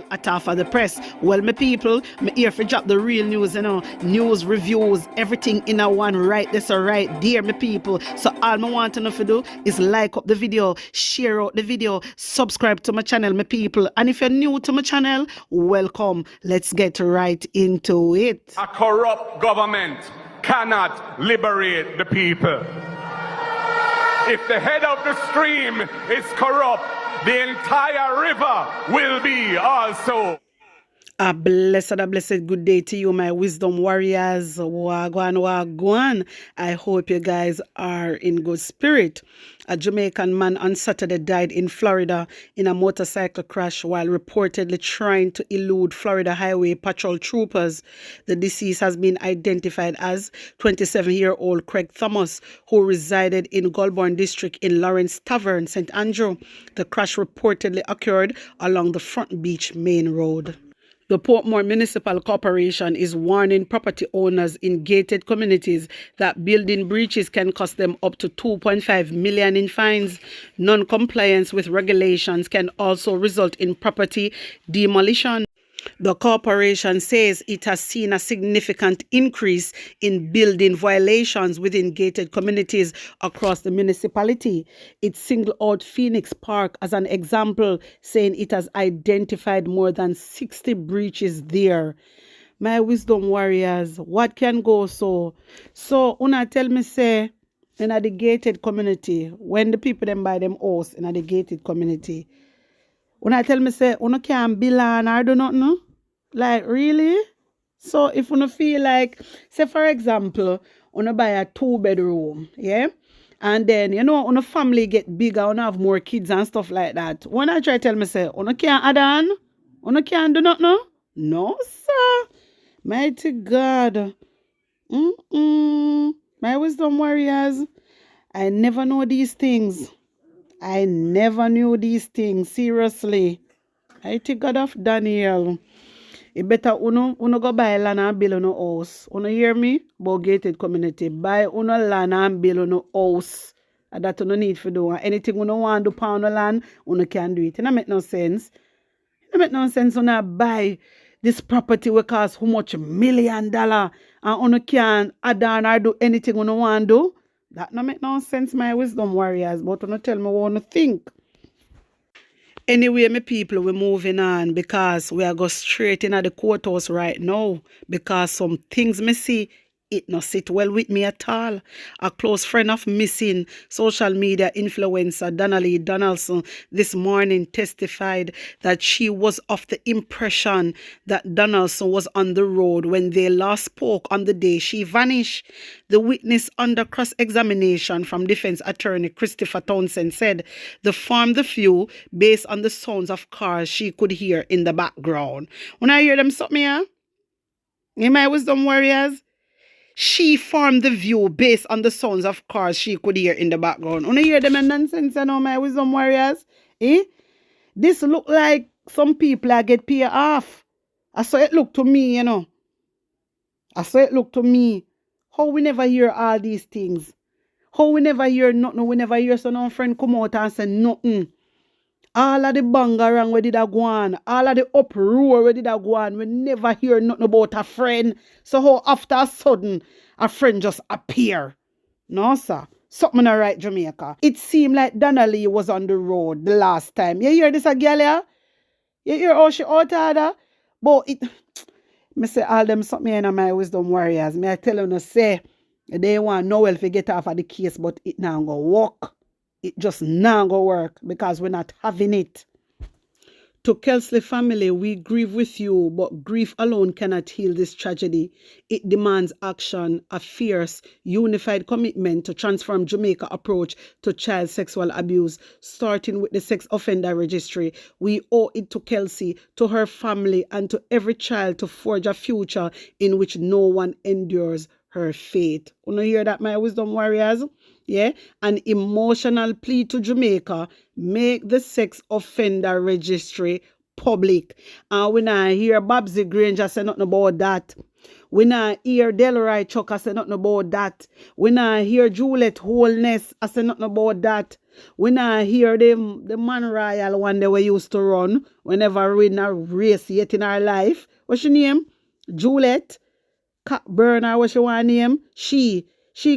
At half of the press. Well, my people, me here for drop the real news, news, reviews, everything in a one right this or right there, my people. So all I want to know to do is like up the video, share out the video, subscribe to my channel, my people. And if you're new to my channel, welcome. Let's get right into it. A corrupt government cannot liberate the people. If the head of the stream is corrupt, the entire river will be also. A blessed good day to you, my wisdom warriors. Wagwan, wagwan. I hope you guys are in good spirit. A Jamaican man on Saturday died in Florida in a motorcycle crash while reportedly trying to elude Florida Highway Patrol troopers. The deceased has been identified as 27-year-old Craig Thomas, who resided in Goulburn District in Lawrence Tavern, St. Andrew. The crash reportedly occurred along the Front Beach Main Road. The Portmore Municipal Corporation is warning property owners in gated communities that building breaches can cost them up to $2.5 million in fines. Non-compliance with regulations can also result in property demolition. The corporation says it has seen a significant increase in building violations within gated communities across the municipality. It singled out Phoenix Park as an example, saying it has identified more than 60 breaches there. My wisdom warriors, what can go so? So, una tell me say, in a the gated community, when the people them buy them house in a the gated community, when I tell me say, you can't build on or do not know? Like, really? So, if you feel like, say for example, you buy a 2-bedroom, yeah? And then, when a family get bigger, you have more kids and stuff like that. When I try to tell me say, you can't add on? You can't do not know? No, sir. Mighty God. My wisdom warriors, I never know these things. I never knew these things, seriously. Mighty God of Daniel. You better uno go buy land and build on a house. Uno hear me? About gated community. Buy uno land and build on a house. And that uno need for do. And anything uno want to do on the land, uno can do it. It don't make no sense. It don't make no sense uno buy this property will cost how much $1 million and uno can add on or do anything uno want to do. That no make no sense, my wisdom warriors, but you tell me what you think. Anyway, my people, we're moving on because we are going straight into the courthouse right now because some things me see, it not sit well with me at all. A close friend of missing social media influencer Donnelly Donaldson this morning testified that she was of the impression that Donaldson was on the road when they last spoke on the day she vanished. The witness under cross-examination from defense attorney Christopher Townsend said they formed the view based on the sounds of cars she could hear in the background. When I hear them something here, in my wisdom warriors, she formed the view based on the sounds of cars she could hear in the background. When I hear them nonsense, my wisdom warriors, this look like some people I get paid off. I saw it look to me, I saw it look to me. How we never hear all these things? How we never hear nothing? We never hear some friend come out and say nothing. All of the bangarang where did I go on? All of the uproar where did I go on? We never hear nothing about a friend. So how after a sudden a friend just appear? No, sir. Something not right, Jamaica. It seemed like Donnelly was on the road the last time. You hear this, a girl here? You hear how she out there? But it... Me say all them something in my wisdom warriors. Me I tell you no say they want Noel to get off of the case, but it now go work. It just now go work because we're not having it. To Kelsley family, we grieve with you, but grief alone cannot heal this tragedy. It demands action, a fierce, unified commitment to transform Jamaica approach to child sexual abuse, starting with the sex offender registry. We owe it to Kelsey, to her family, and to every child to forge a future in which no one endures her fate. You know, hear that, my wisdom warriors? Yeah, an emotional plea to Jamaica: make the sex offender registry public. And when I hear Babsy Granger say nothing about that, We not hear Delroy Chuck I say nothing about that. We not hear Juliet Wholeness I say nothing about that. We not hear them the man royal one that we used to run whenever we in a race yet in our life. What's your name? Juliet Burner, what she want name? She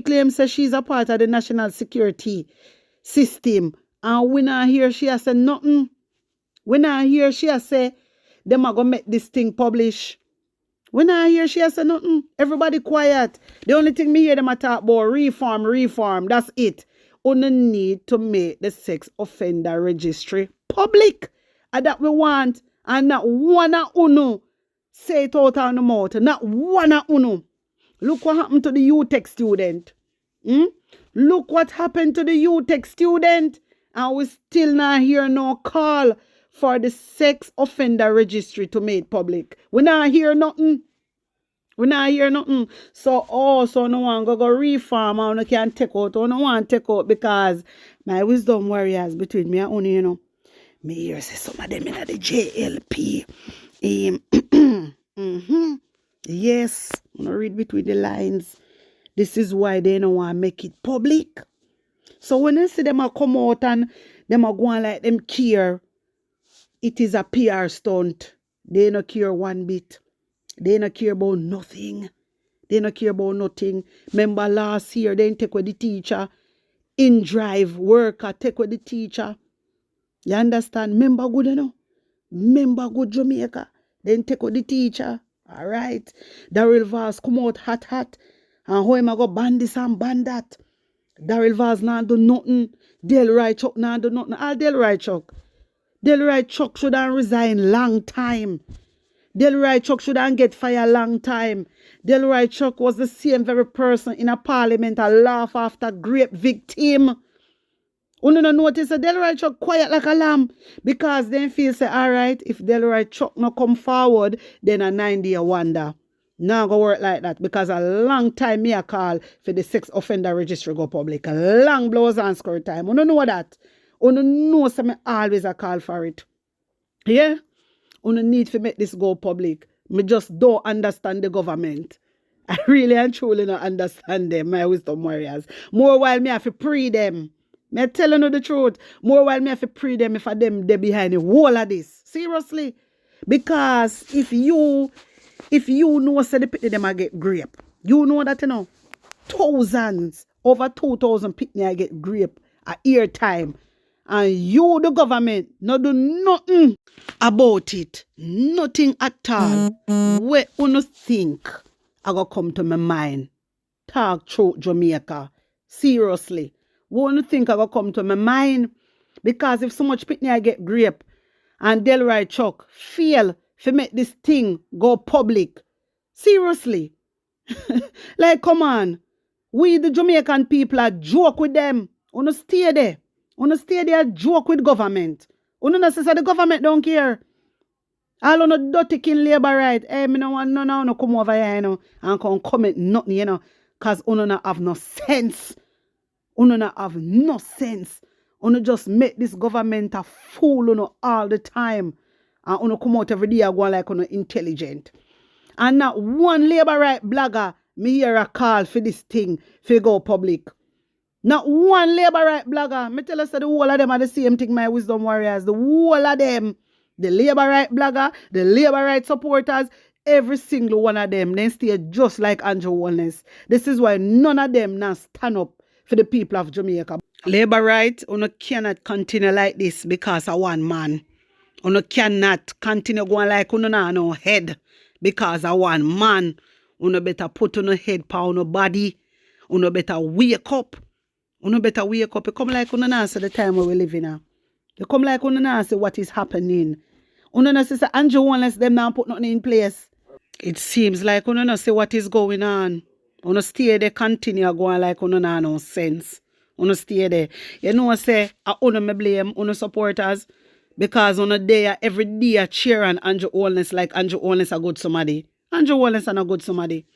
claims that she's a part of the national security system. And we not hear she has said nothing. We not hear she has said them are gonna make this thing publish. We not hear she has said nothing. Everybody quiet. The only thing me hear them talk about reform. That's it. Only need to make the sex offender registry public. And that we want. And not one of uno say it out on the mouth. Not one of uno. Look what happened to the UTech student. Look what happened to the UTech student. And we still not hear no call for the sex offender registry to make public. We not hear nothing. We not hear nothing. So no one go reform and no can take out. No one take out because my wisdom warriors between me and Uni, you know. Me hear say some of them in the JLP. Yes, I'm gonna read between the lines. This is why they don't want to make it public. So when you see them a come out and them a go on like them care, it is a PR stunt. They don't care one bit. They don't care about nothing. They don't care about nothing. Remember last year, they take with the teacher. In drive, worker, take with the teacher. You understand? Remember good, you know? Remember good Jamaica. Then take with the teacher. All right. Daryl Vaz come out hot. And how am I go ban this and ban that? Daryl Vaz not do nothing. Delroy Chuck not do nothing. All Delroy Chuck. Delroy Chuck should have resigned long time. Delroy Chuck should have get fired long time. Delroy Chuck was the same very person in a parliament and laugh after grape victim. You don't notice that Delroy Chuck quiet like a lamb because then feel say, all right, if Delroy Chuck not come forward, then a 9-day wonder. Now go work like that because a long time me a call for the sex offender registry go public. A long blows and skirt time. You don't know that. You don't know so me always a call for it. Yeah? You don't need to make this go public. Me just don't understand the government. I really and truly don't understand them, my wisdom warriors. More while me have to pray them. Me telling you the truth. More while me have to pray them if I them they behind the whole of this. Seriously. Because if you know say the pitney them I get grape. You know that you know. Thousands, over 2,000 pitney I get grape at ear time. And you, the government, not do nothing about it. Nothing at all. Where you think I go come to my mind? Talk through Jamaica. Seriously. What you think I go come to my mind? Because if so much pitney I get grape and Delroy Chuck fail to make this thing go public. Seriously. Like, come on. We, the Jamaican people, are joke with them. You stay there. You stay there joke with government. You know say the government don't care. All on the dirty king labor right. Hey, me no want no come over here, you know, and come comment nothing, you know, because you no have no sense. You no have no sense. You just make this government a fool, you know, all the time. And you come out every day and go like you intelligent. And not one labor right blogger me hear a call for this thing for go public. Not one labor right blogger. Me tell us that the whole of them are the same thing, my wisdom warriors. The whole of them. The labor right blogger, the labor right supporters, every single one of them, they stay just like Andrew Wellness. This is why none of them now stand up for the people of Jamaica. Labor right, you cannot continue like this because of one man. You cannot continue going like you no head because of one man. You better put on your head on your body. You better wake up. You better wake up. You come like you not see the time where we live in now. You come like you not see what is happening. You not see Andrew Wellness them now put nothing in place. It seems like you not see what is going on. You stay there, continue going like you not no sense. You stay there. You know say I me blame you supporters because on there every day cheering Andrew Wellness like Andrew Wellness a good somebody. Andrew Wellness are a good somebody.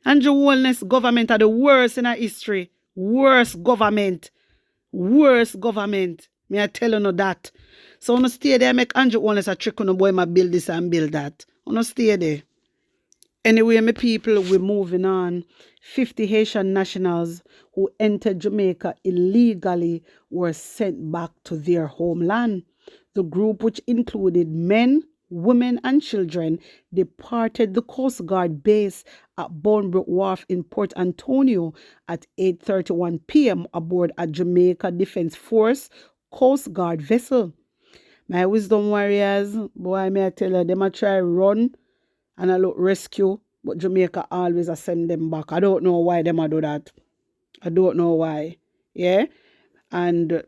Andrew Wellness government are the worst in our history. Worst government. Worst government. Me I tell you that. So you stay there make Andrew Wellness a trick on the boy ma build this and build that. You stay there. Anyway, my people, we're moving on. 50 Haitian nationals who entered Jamaica illegally were sent back to their homeland. The group, which included men, women, and children, departed the Coast Guard base at Bournebrook Wharf in Port Antonio at 8:31 p.m. aboard a Jamaica Defense Force Coast Guard vessel. My wisdom warriors, boy, may I tell you, them a try run and I look rescue, but Jamaica always a send them back. I don't know why them a do that. I don't know why. Yeah? And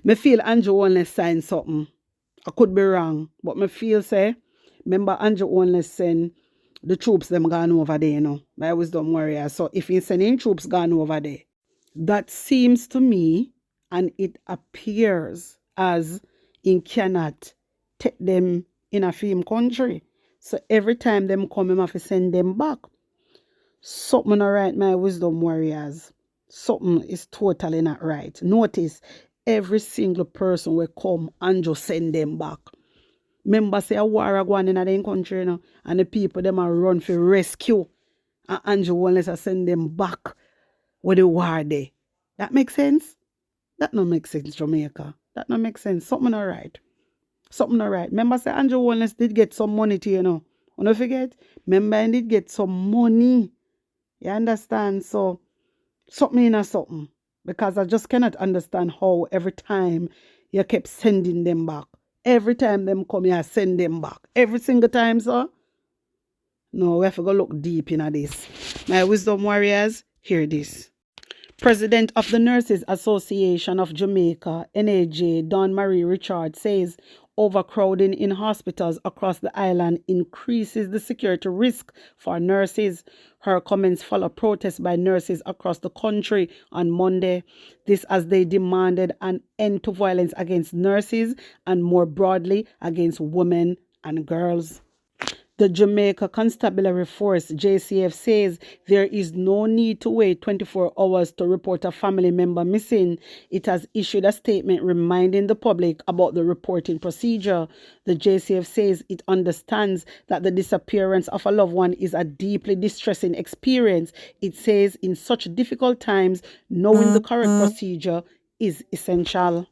me feel Andrew only signed something. I could be wrong, but me feel say, remember Andrew only send the troops them gone over there, you know. My wisdom warrior. So if he's sending troops gone over there, that seems to me, and it appears as he cannot take them in a film country. So every time them come, him have to send them back. Something not right, my wisdom warriors. Something is totally not right. Notice, every single person will come and just send them back. Remember, say a war going in the country, you know, and the people them are run for rescue. And Andrew wants to send them back with the war there. That makes sense? That don't make sense, Jamaica. That don't make sense. Something not right. Something not right. Remember, say Andrew Wallace did get some money to, you know. Don't forget. Remember, he did get some money. You understand? So, something in a something. Because I just cannot understand how every time you kept sending them back. Every time them come here, send them back. Every single time, sir. No, we have to go look deep into this. My wisdom warriors, hear this. President of the Nurses Association of Jamaica, NAJ, Dawn Marie Richard, says overcrowding in hospitals across the island increases the security risk for nurses. Her comments follow protests by nurses across the country on Monday. This as they demanded an end to violence against nurses and more broadly against women and girls. The Jamaica Constabulary Force, JCF, says there is no need to wait 24 hours to report a family member missing. It has issued a statement reminding the public about the reporting procedure. The JCF says it understands that the disappearance of a loved one is a deeply distressing experience. It says in such difficult times, knowing the correct procedure is essential.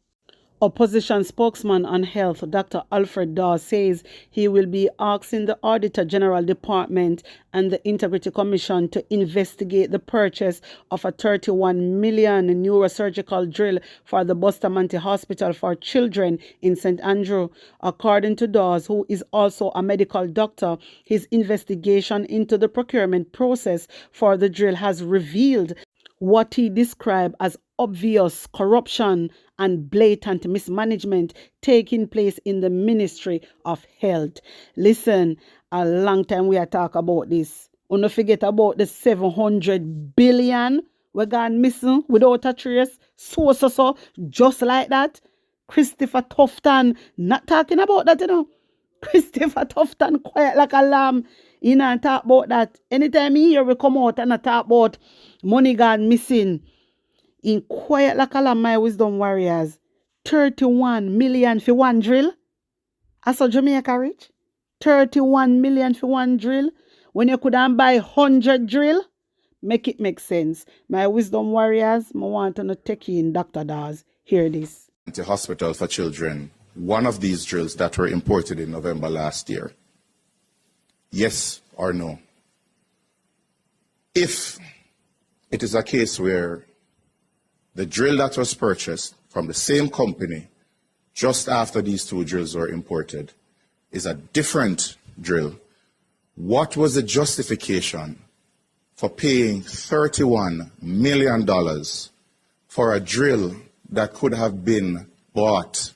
Opposition spokesman on health, Dr. Alfred Dawes, says he will be asking the Auditor General Department and the Integrity Commission to investigate the purchase of a $31 million neurosurgical drill for the Bustamante Hospital for Children in St. Andrew. According to Dawes, who is also a medical doctor, his investigation into the procurement process for the drill has revealed what he described as obvious corruption and blatant mismanagement taking place in the Ministry of Health. Listen, a long time we are talking about this. Don't forget about the 700 billion we gone missing without a trace. So, just like that. Christopher Tufton, not talking about that, you know. Christopher Tufton, quiet like a lamb. You know, talk about that. Anytime you hear we come out and I talk about money gone missing, in quiet like a lamb, my wisdom warriors, 31 million for one drill. I saw Jamaica rich. 31 million for one drill. When you could buy 100 drill, make it make sense. My wisdom warriors, I want to take in Dr. Dawes. Hear this. The hospital for children, one of these drills that were imported in November last year. Yes or no? If it is a case where the drill that was purchased from the same company just after these two drills were imported is a different drill, what was the justification for paying $31 million for a drill that could have been bought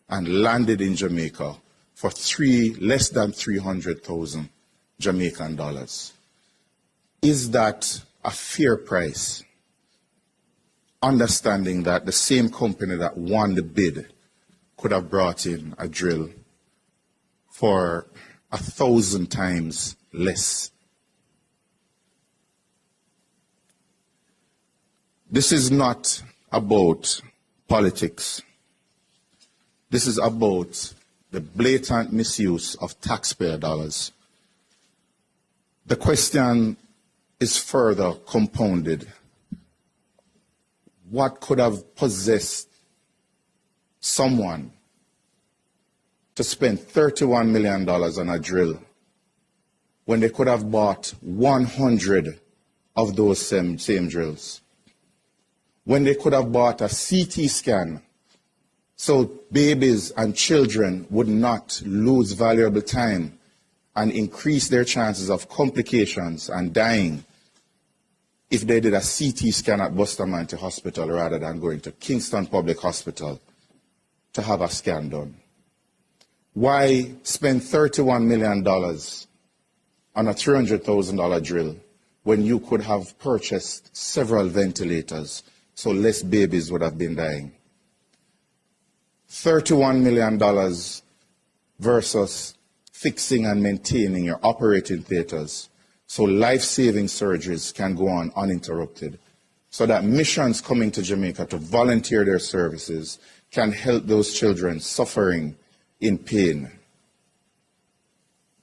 and landed in Jamaica for less than 300,000 Jamaican dollars? Is that a fair price? Understanding that the same company that won the bid could have brought in a drill for 1,000 times less. This is not about politics. This is about the blatant misuse of taxpayer dollars. The question is further compounded. What could have possessed someone to spend $31 million on a drill when they could have bought 100 of those same drills? When they could have bought a CT scan so babies and children would not lose valuable time and increase their chances of complications and dying if they did a CT scan at Bustamante Hospital rather than going to Kingston Public Hospital to have a scan done? Why spend $31 million on a $300,000 drill when you could have purchased several ventilators so less babies would have been dying? $31 million versus fixing and maintaining your operating theaters so life-saving surgeries can go on uninterrupted, so that missions coming to Jamaica to volunteer their services can help those children suffering in pain.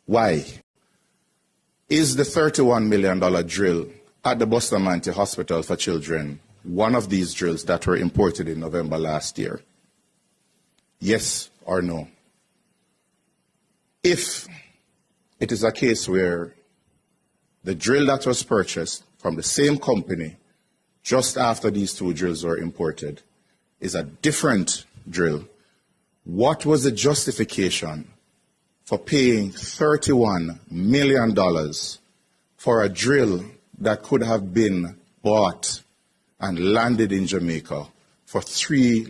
Why? Is the $31 million drill at the Bustamante Hospital for Children one of these drills that were imported in November last year? Yes or no? If it is a case where the drill that was purchased from the same company just after these two drills were imported is a different drill, what was the justification for paying $31 million for a drill that could have been bought and landed in Jamaica for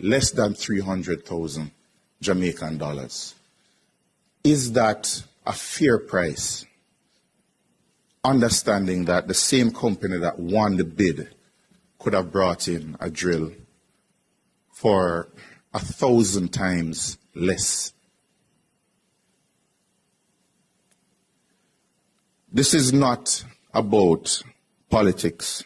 less than 300,000 Jamaican dollars? Is that a fair price? Understanding that the same company that won the bid could have brought in a drill for 1,000 times less. This is not about politics.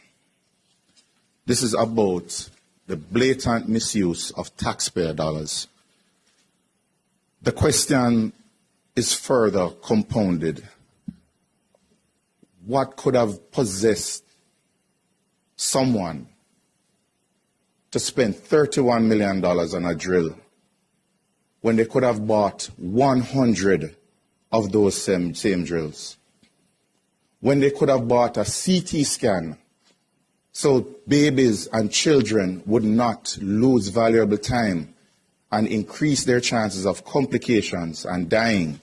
This is about the blatant misuse of taxpayer dollars. The question is further compounded. What could have possessed someone to spend $31 million on a drill when they could have bought 100 of those same drills? When they could have bought a CT scan so babies and children would not lose valuable time and increase their chances of complications and dying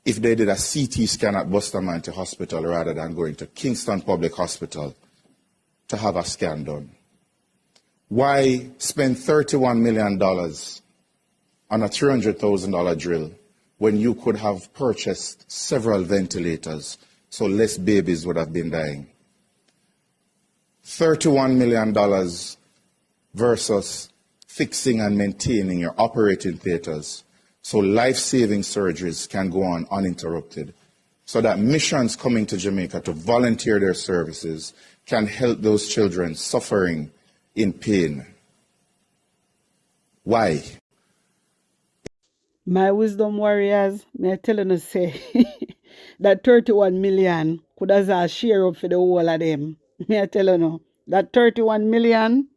if they did a CT scan at Bustamante Hospital rather than going to Kingston Public Hospital to have a scan done? Why spend $31 million on a $300,000 drill when you could have purchased several ventilators so less babies would have been dying? $31 million versus fixing and maintaining your operating theaters so life-saving surgeries can go on uninterrupted, so that missions coming to Jamaica to volunteer their services can help those children suffering in pain. Why? My wisdom warriors, may I tell you say that 31 million could as a share up for the whole of them. May I tell you no, that 31 million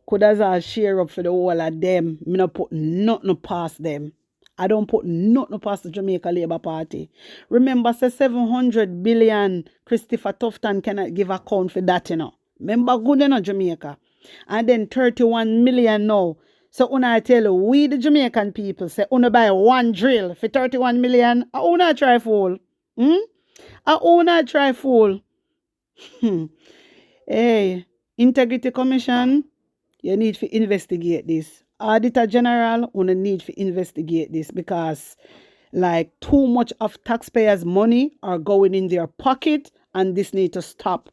could as a share up for the whole of them. Me not put nothing past them. I don't put nothing past the Jamaica Labour Party. Remember, say 700 billion, Christopher Tufton cannot give account for that, you know. Remember, good in Jamaica. And then 31 million now. So, I tell you, we the Jamaican people say, buy one drill for 31 million. I try fool. I try fool. Hey, Integrity Commission, you need to investigate this. Auditor General, you need to investigate this because like too much of taxpayers' money are going in their pocket and this need to stop.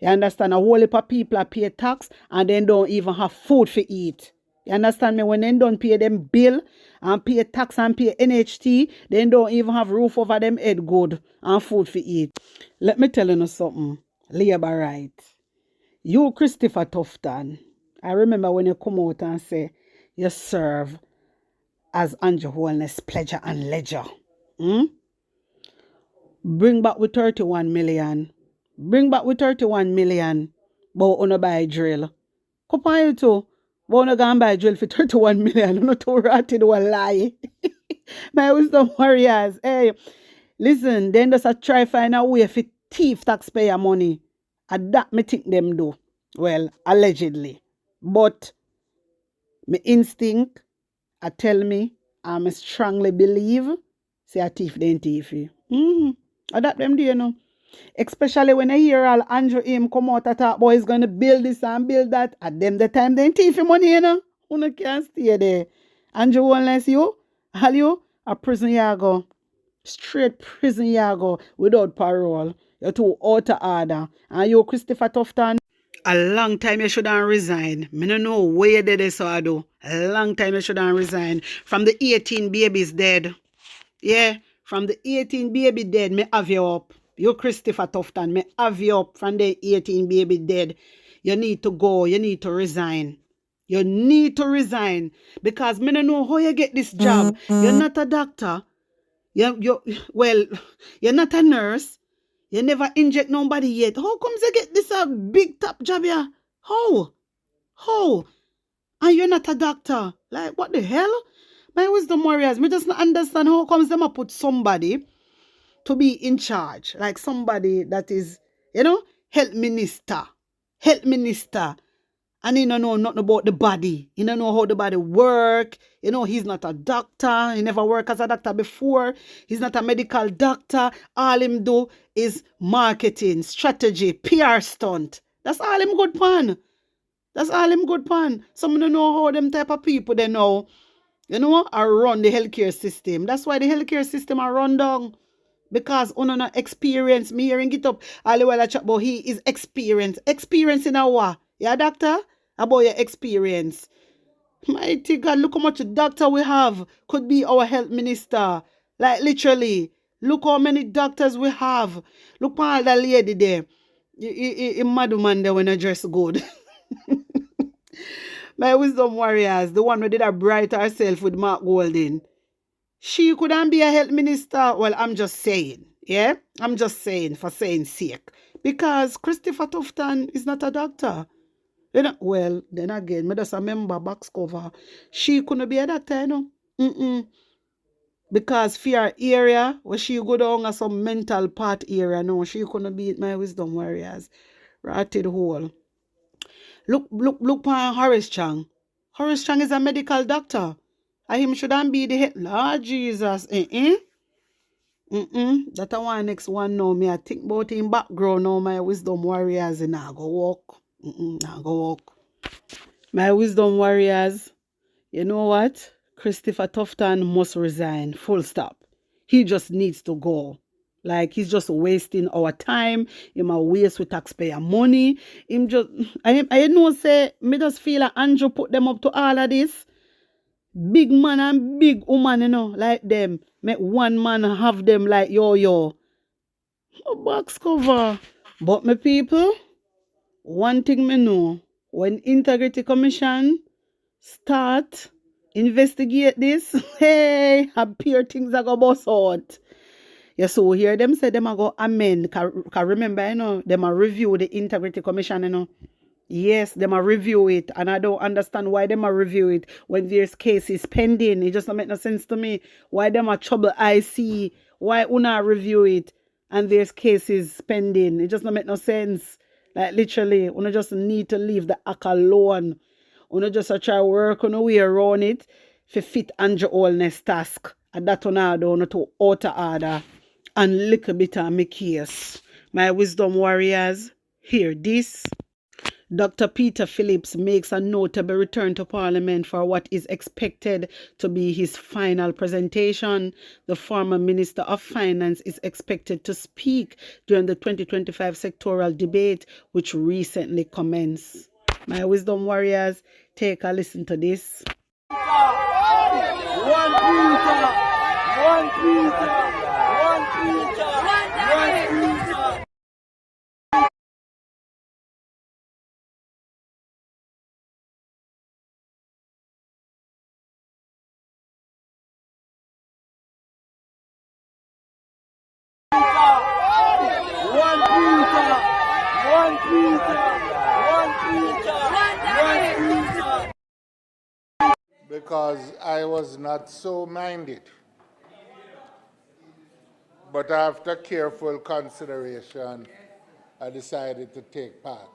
You understand? A whole heap of people pay tax and then don't even have food to eat. You understand me? When they don't pay them bill and pay tax and pay NHT, they don't even have roof over them head good and food to eat. Let me tell you something. Labour right. You, Christopher Tufton, I remember when you come out and say you serve as Andrew Holness Pledger and Ledger. Bring back with 31 million. Bring back with 31 million. But uno buy drill. Couple you too. But uno go and buy drill for 31 million. Uno too ratted one lie. My wisdom warriors. Hey, listen, then just a try find a way for thief taxpayer money. And that me think them do. Well, allegedly. But my instinct, I tell me, I strongly believe, say a thief then thief. That them do, you know. Especially when I hear all Andrew him come out and talk, boy, he's going to build this and build that. At them the time, then thief money, you know. You can't stay there. Andrew, unless you, all you, a prison you go. Straight prison you go without parole. You're too out of order. And you, Christopher Tufton, a long time you shouldn't resign. Me no know where you did this, so I do. A long time you shouldn't resign. From the 18 babies dead. Yeah, from the 18 baby dead, me have you up. You Christopher Tufton, me have you up from the 18 baby dead. You need to go. You need to resign. You need to resign. Because me no know how you get this job. You're not a doctor. Well, you're not a nurse. You never inject nobody yet. How comes you get this a big top job here? How? How? And you're not a doctor. Like, what the hell? My wisdom warriors, me just not understand how comes them a put somebody to be in charge. Like somebody that is, you know, health minister. Health minister. And he don't know nothing about the body. He don't know how the body work. You know, he's not a doctor. He never worked as a doctor before. He's not a medical doctor. All him do is marketing, strategy, PR stunt. That's all him good pan. That's all him good pan. Some don't know how them type of people they know, you know, are run the healthcare system. That's why the healthcare system are run down. Because on no experience, me hearing it up all the while I chat about he is experienced. Experience in a what? Yeah, doctor? About your experience. Mighty God, look how much doctor we have. Could be our health minister. Like literally. Look how many doctors we have. Look at all that lady there. Mad woman there when I dress good. My wisdom warriors, the one who did a bright herself with Mark Golding. She couldn't be a health minister. Well, I'm just saying. Yeah? I'm just saying for saying sake. Because Christopher Tufton is not a doctor. Well, then again, me just remember box cover. She couldn't be a doctor, you know. Because fear area, where she go down as some mental part area, no, she couldn't be my wisdom warriors. Ratted hole. Look on Horace Chang. Horace Chang is a medical doctor. And him shouldn't be the head. Lord Jesus. That a one next one now. Me I think about him background now, my wisdom warriors, and I go walk. Nah go walk. My wisdom warriors, you know what? Christopher Tufton must resign. Full stop. He just needs to go. Like, he's just wasting our time. He might waste with taxpayer money. Him just, I know say, me just feel like Andrew put them up to all of this. Big man and big woman, you know, like them. Make one man have them like yo. Box cover. But my people, one thing me know, when Integrity Commission start investigate this, hey, appear things are go bust out. Yeah, so hear them say them are go amend. Cause remember, you know, them are review the Integrity Commission, you know. Yes, them are review it, and I don't understand why them are review it when there's cases pending. It just don't make no sense to me. Why them are trouble IC? Why una review it and there's cases pending? It just don't make no sense. Like literally, una just need to leave the act alone. Una just try work on a way around it for fit Andrew Allness task. And that una do not to outer order and little bit of my case. My wisdom warriors, hear this. Dr. Peter Phillips makes a notable return to Parliament for what is expected to be his final presentation. The former Minister of Finance is expected to speak during the 2025 sectoral debate, which recently commenced. My wisdom warriors, take a listen to this. One Peter, one Peter, one Peter, one Peter. because I was not so minded. But after careful consideration, I decided to take part.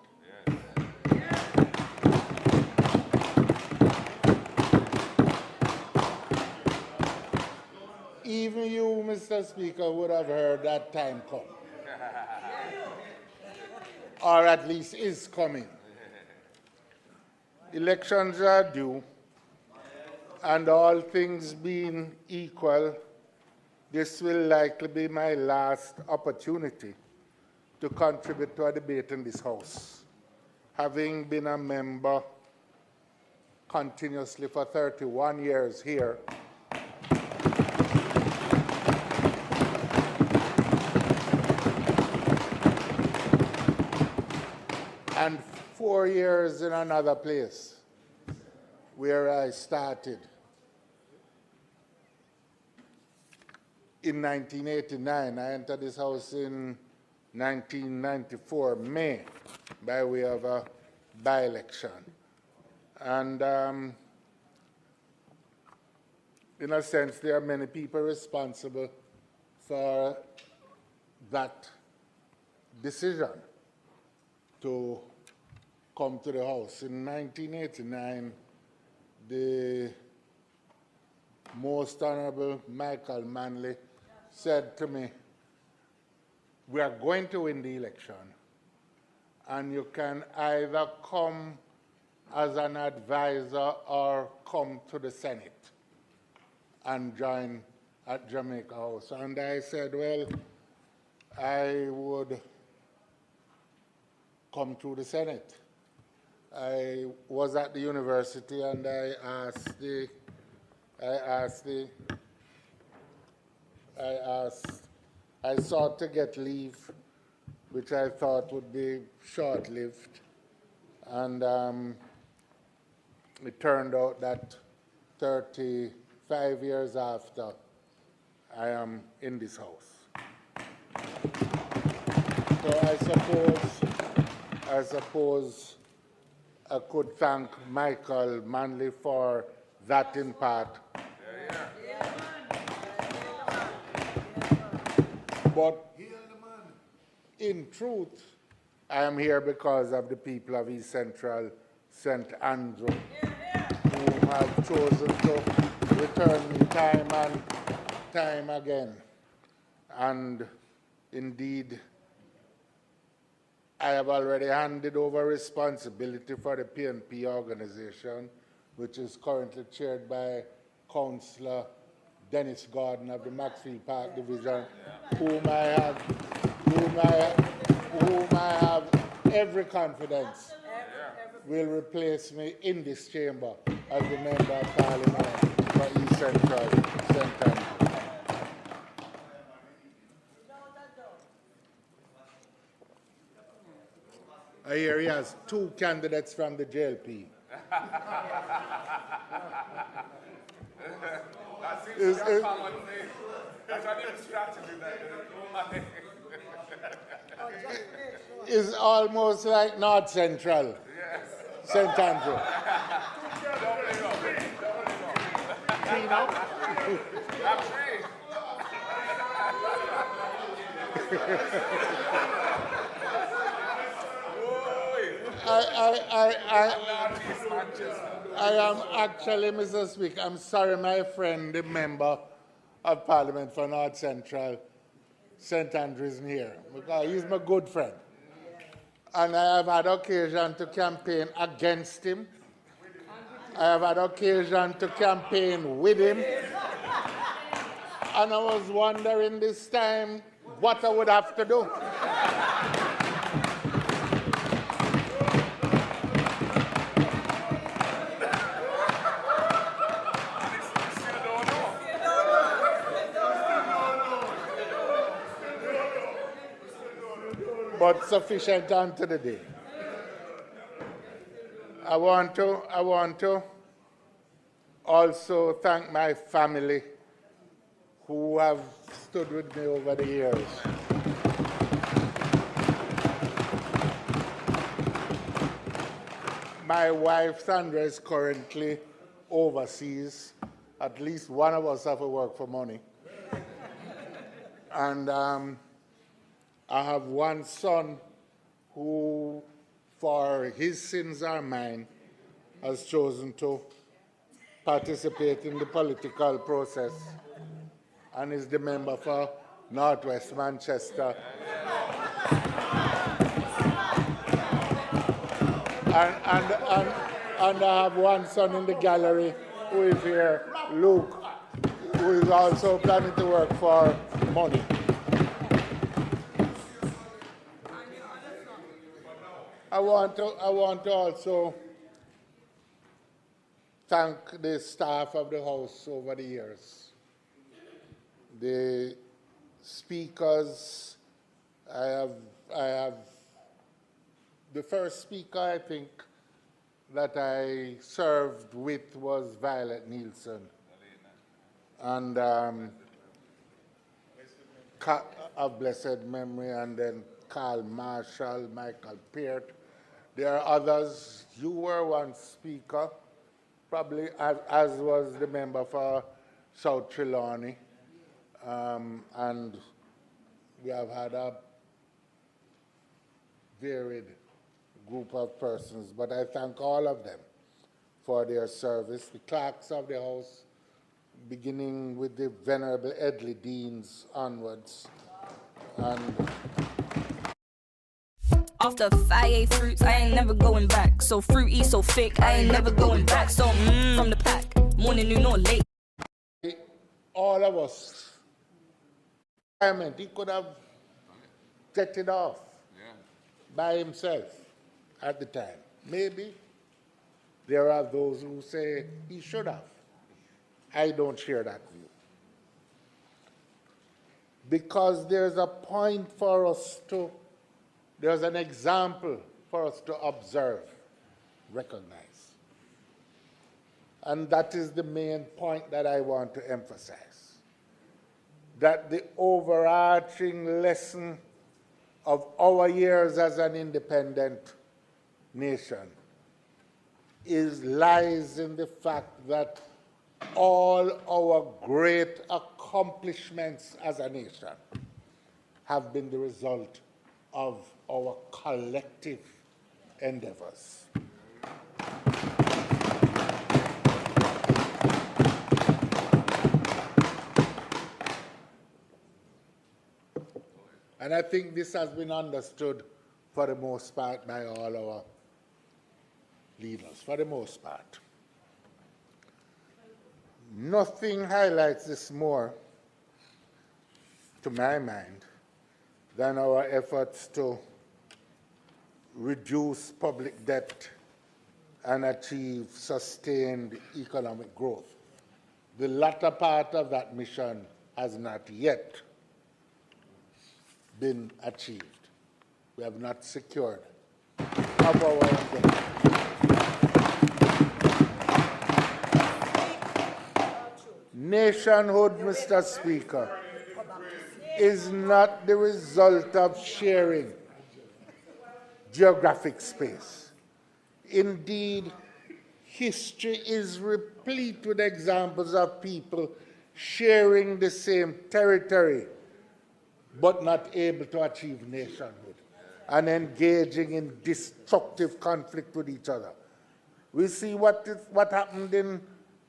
Even you, Mr. Speaker, would have heard that time come. Or at least is coming. Elections are due, and all things being equal, this will likely be my last opportunity to contribute to a debate in this House. Having been a member continuously for 31 years here, and 4 years in another place where I started in 1989. I entered this House in 1994, May, by way of a by-election. And in a sense, there are many people responsible for that decision to come to the House. In 1989, the Most Honorable Michael Manley said to me, "We are going to win the election, and you can either come as an advisor or come to the Senate and join at Jamaica House." And I said, well, I would come to the Senate. I was at the university and I sought to get leave, which I thought would be short-lived. And it turned out that 35 years after, I am in this House. So I suppose I could thank Michael Manley for that in part. But in truth, I am here because of the people of East Central St. Andrew, who have chosen to return me time and time again. And indeed, I have already handed over responsibility for the PNP organization, which is currently chaired by Councillor Dennis Gordon of the Maxfield Park Division, whom I have every confidence will replace me in this chamber as the Member of Parliament for East Central St. Andrew. I hear he has 2 candidates from the JLP. That seems to be a common thing. That's a new strategy that It's almost like North Central. Yes. St. Andrew. Three now? I'm three. I am actually, Mr. Speaker, I'm sorry, my friend, the Member of Parliament for North Central, St. Andrews isn't here, because he's my good friend. And I have had occasion to campaign against him. I have had occasion to campaign with him. And I was wondering this time what I would have to do. But sufficient unto the day. I want to also thank my family who have stood with me over the years. My wife, Sandra, is currently overseas. At least one of us have to work for money. And I have one son who, for his sins are mine, has chosen to participate in the political process and is the member for Northwest Manchester. And I have one son in the gallery who is here, Luke, who is also planning to work for money. I want to also thank the staff of the House over the years. The speakers, I have the first speaker I think that I served with was Violet Nielsen. And of blessed memory, and then Carl Marshall, Michael Peart. There are others. You were one speaker, probably as was the member for South Trelawney. And we have had a varied group of persons, but I thank all of them for their service, the clerks of the House, beginning with the Venerable Edley Deans onwards. And after 5 fruits, I ain't never going back. So fruity, so thick, I ain't never going back. So from the pack, morning, noon, or late. All of us, he could have checked it off by himself at the time. Maybe there are those who say he should have. I don't share that view. Because there's a point for us to, there's an example for us to observe, recognize. And that is the main point that I want to emphasize. That the overarching lesson of our years as an independent nation lies in the fact that all our great accomplishments as a nation have been the result of our collective endeavors. And I think this has been understood for the most part by all our leaders, for the most part. Nothing highlights this more, to my mind, than our efforts to reduce public debt and achieve sustained economic growth. The latter part of that mission has not yet been achieved. We have not secured of our objectives. Nationhood, Mr. Speaker, is not the result of sharing geographic space. Indeed, history is replete with examples of people sharing the same territory but not able to achieve nationhood and engaging in destructive conflict with each other. We see what happened in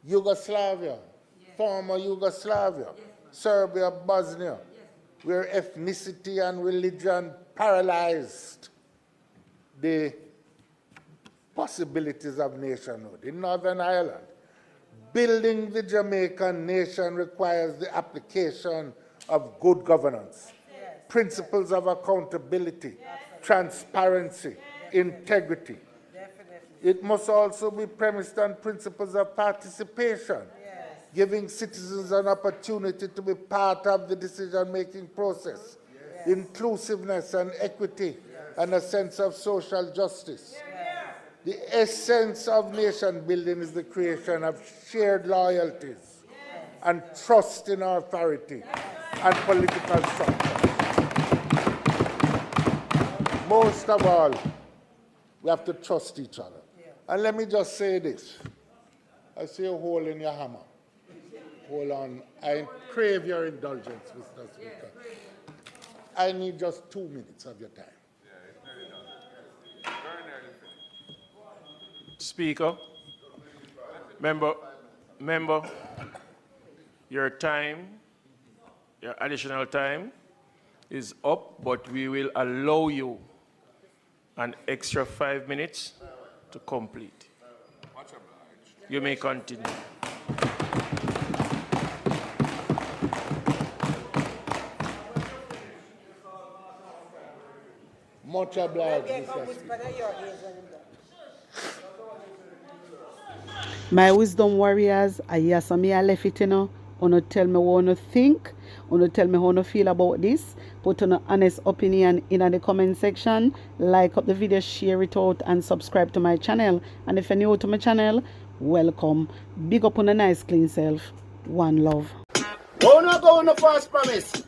Yugoslavia, former Yugoslavia, Serbia, Bosnia, where ethnicity and religion paralyzed the possibilities of nationhood. In Northern Ireland, building the Jamaican nation requires the application of good governance, principles of accountability, transparency, integrity. It must also be premised on principles of participation, giving citizens an opportunity to be part of the decision-making process, inclusiveness and equity, and a sense of social justice. The essence of nation building is the creation of shared loyalties and trust in authority and political structure. Most of all, we have to trust each other. And let me just say this. I see a hole in your hammer. Hold on. I crave your indulgence, Mr. Speaker. I need just 2 minutes of your time. Speaker, member, your time, your additional time is up, but we will allow you an extra 5 minutes to complete. You may continue. Much obliged, Mr. Speaker. My wisdom warriors, I hear some me I left it, you know. Wanna tell me what you think, wanna tell me how you feel about this. Put an honest opinion in the comment section. Like up the video, share it out, and subscribe to my channel. And if you're new to my channel, welcome. Big up on a nice clean self. One love. We're not going to false promise.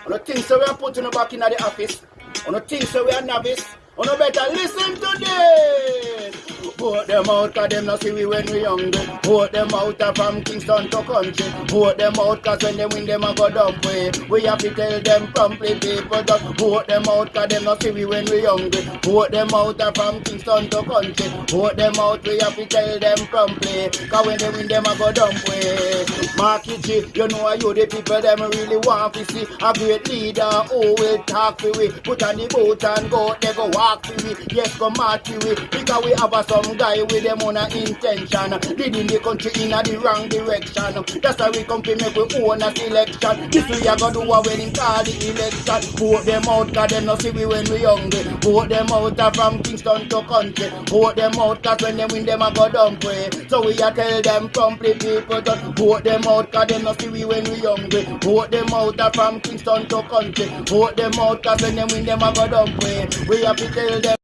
On the things that we are putting back in the office. On the things that we are novice. On the better listen to this. Vote them out cause them not see we when we young. Vote them out from Kingston to country. Vote them out cause when they win them a go dump way. We have to tell them promptly people just vote them out cause them not see we when we young. Vote them out from Kingston to country. Vote them out, we have to tell them promptly. Cause when they win them a go dump way. Market G, you know you the people them really want to see a great leader who will talk to we. Put on the boat and go, they go walk to we. Yes, go march to we. Because we have some guy with them on a intention, leading the country in the wrong direction. That's why we come to make we own a selection. This we are gonna do when in call the election. Vote them out cause them not see we when we hungry. Vote them out from Kingston to country. Vote them out cause when they win them a go dump way. So we a tell them promptly people just vote them out cause them not see we when we hungry. Vote them out from Kingston to country. Vote them out cause when they win them a go dump way. We have to tell them